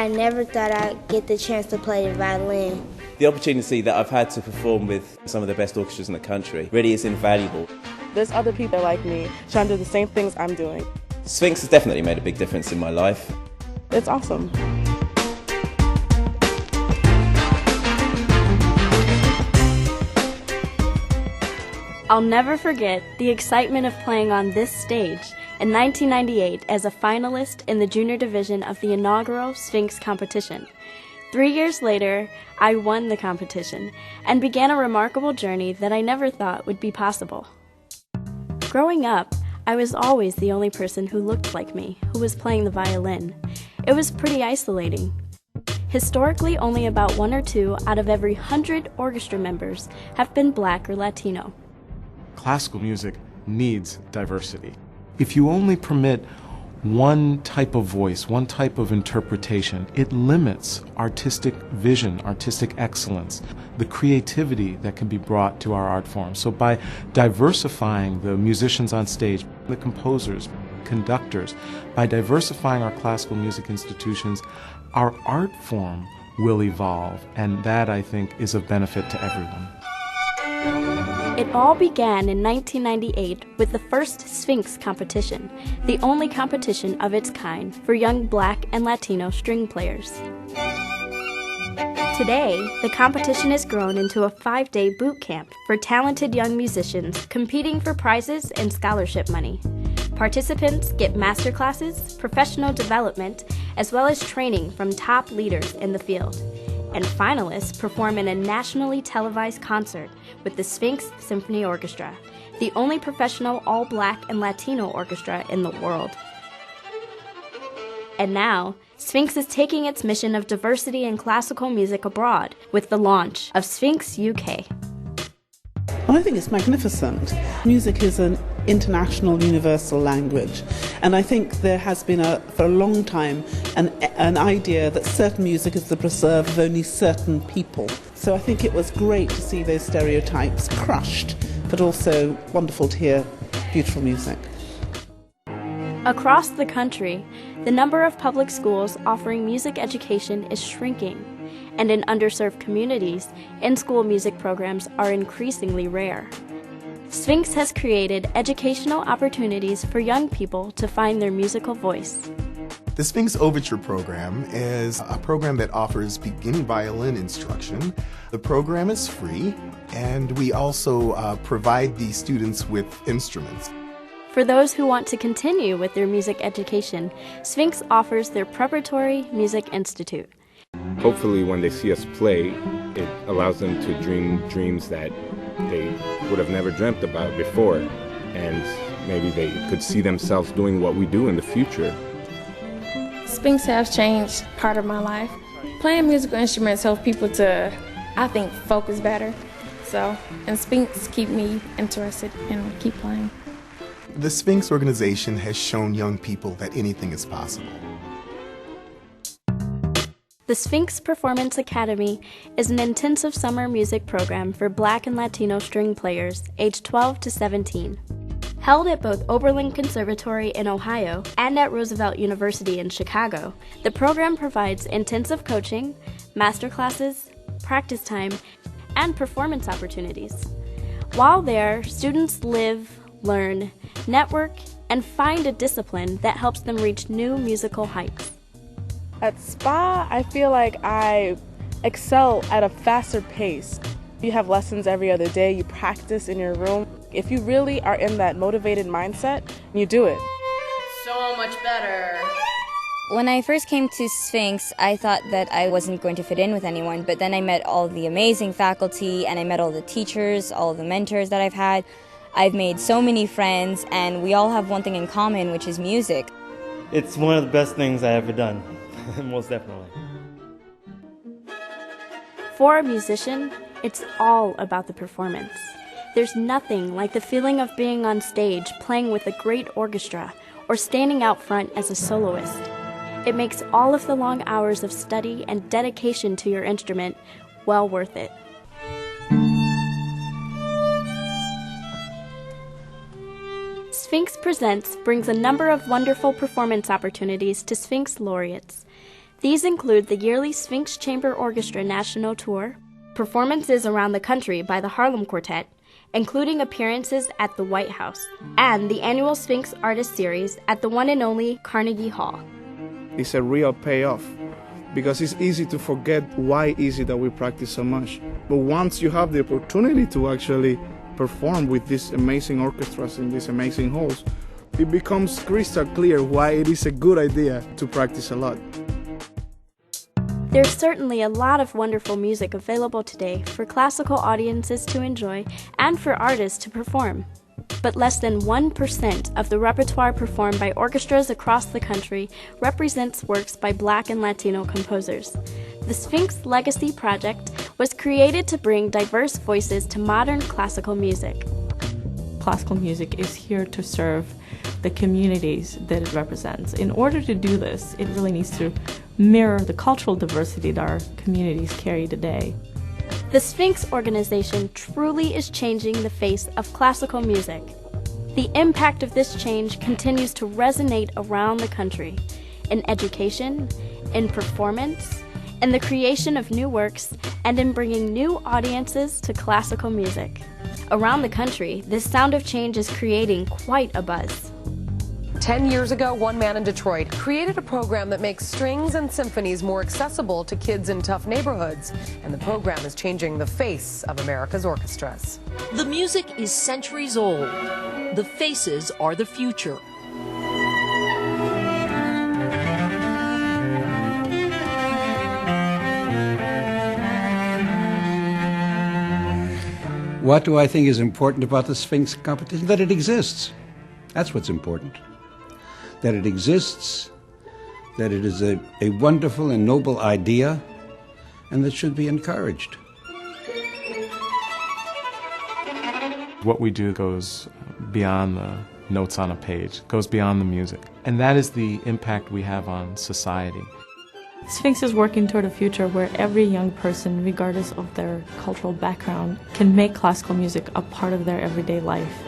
I never thought I'd get the chance to play the violin. The opportunity that I've had to perform with some of the best orchestras in the country really is invaluable. There's other people like me trying to do the same things I'm doing. Sphinx has definitely made a big difference in my life. It's awesome. I'll never forget the excitement of playing on this stage in 1998 as a finalist in the junior division of the inaugural Sphinx competition. 3 years later, I won the competition and began a remarkable journey that I never thought would be possible. Growing up, I was always the only person who looked like me who was playing the violin. It was pretty isolating. Historically, only about 1 or 2 out of every 100 orchestra members have been Black or Latino. Classical music needs diversity. If you only permit one type of voice, one type of interpretation, it limits artistic vision, artistic excellence, the creativity that can be brought to our art form. So by diversifying the musicians on stage, the composers, conductors, by diversifying our classical music institutions, our art form will evolve, and that, I think, is of benefit to everyone. It all began in 1998 with the first Sphinx competition, the only competition of its kind for young Black and Latino string players. Today, the competition has grown into a 5-day boot camp for talented young musicians competing for prizes and scholarship money. Participants get master classes, professional development, as well as training from top leaders in the field. And finalists perform in a nationally televised concert with the Sphinx Symphony Orchestra, the only professional all-Black and Latino orchestra in the world. And now, Sphinx is taking its mission of diversity in classical music abroad with the launch of Sphinx UK. Well, I think it's magnificent. Music is an international, universal language, and I think there has been for a long time an idea that certain music is the preserve of only certain people. So I think it was great to see those stereotypes crushed, but also wonderful to hear beautiful music. Across the country, the number of public schools offering music education is shrinking, and in underserved communities, in-school music programs are increasingly rare. Sphinx has created educational opportunities for young people to find their musical voice. The Sphinx Overture program is a program that offers beginning violin instruction. The program is free, and we also provide the students with instruments. For those who want to continue with their music education, Sphinx offers their Preparatory Music Institute. Hopefully when they see us play, it allows them to dream dreams that they would have never dreamt about before, and maybe they could see themselves doing what we do in the future. Sphinx has changed part of my life. Playing musical instruments helps people to, I think, focus better. And Sphinx keep me interested and keep playing. The Sphinx Organization has shown young people that anything is possible. The Sphinx Performance Academy is an intensive summer music program for Black and Latino string players aged 12 to 17. Held at both Oberlin Conservatory in Ohio and at Roosevelt University in Chicago, the program provides intensive coaching, master classes, practice time, and performance opportunities. While there, students live, learn, network, and find a discipline that helps them reach new musical heights. At SPA, I feel like I excel at a faster pace. You have lessons every other day, you practice in your room. If you really are in that motivated mindset, you do it. So much better. When I first came to Sphinx, I thought that I wasn't going to fit in with anyone, but then I met all the amazing faculty, and I met all the teachers, all the mentors that I've had. I've made so many friends, and we all have one thing in common, which is music. It's one of the best things I've ever done, most definitely. For a musician, it's all about the performance. There's nothing like the feeling of being on stage playing with a great orchestra or standing out front as a soloist. It makes all of the long hours of study and dedication to your instrument well worth it. Sphinx Presents brings a number of wonderful performance opportunities to Sphinx laureates. These include the yearly Sphinx Chamber Orchestra National Tour, performances around the country by the Harlem Quartet, including appearances at the White House, and the annual Sphinx Artist Series at the one and only Carnegie Hall. It's a real payoff because it's easy to forget why is it that we practice so much. But once you have the opportunity to actually perform with these amazing orchestras in these amazing halls, it becomes crystal clear why it is a good idea to practice a lot. There's certainly a lot of wonderful music available today for classical audiences to enjoy and for artists to perform. But less than 1% of the repertoire performed by orchestras across the country represents works by Black and Latino composers. The Sphinx Legacy Project was created to bring diverse voices to modern classical music. Classical music is here to serve the communities that it represents. In order to do this, it really needs to mirror the cultural diversity that our communities carry today. The Sphinx Organization truly is changing the face of classical music. The impact of this change continues to resonate around the country, in education, in performance, in the creation of new works, and in bringing new audiences to classical music. Around the country, this sound of change is creating quite a buzz. 10 years ago, one man in Detroit created a program that makes strings and symphonies more accessible to kids in tough neighborhoods. And the program is changing the face of America's orchestras. The music is centuries old. The faces are the future. What do I think is important about the Sphinx competition? That it exists. That's what's important. That it exists, that it is a wonderful and noble idea, and that should be encouraged. What we do goes beyond the notes on a page, goes beyond the music. And that is the impact we have on society. Sphinx is working toward a future where every young person, regardless of their cultural background, can make classical music a part of their everyday life.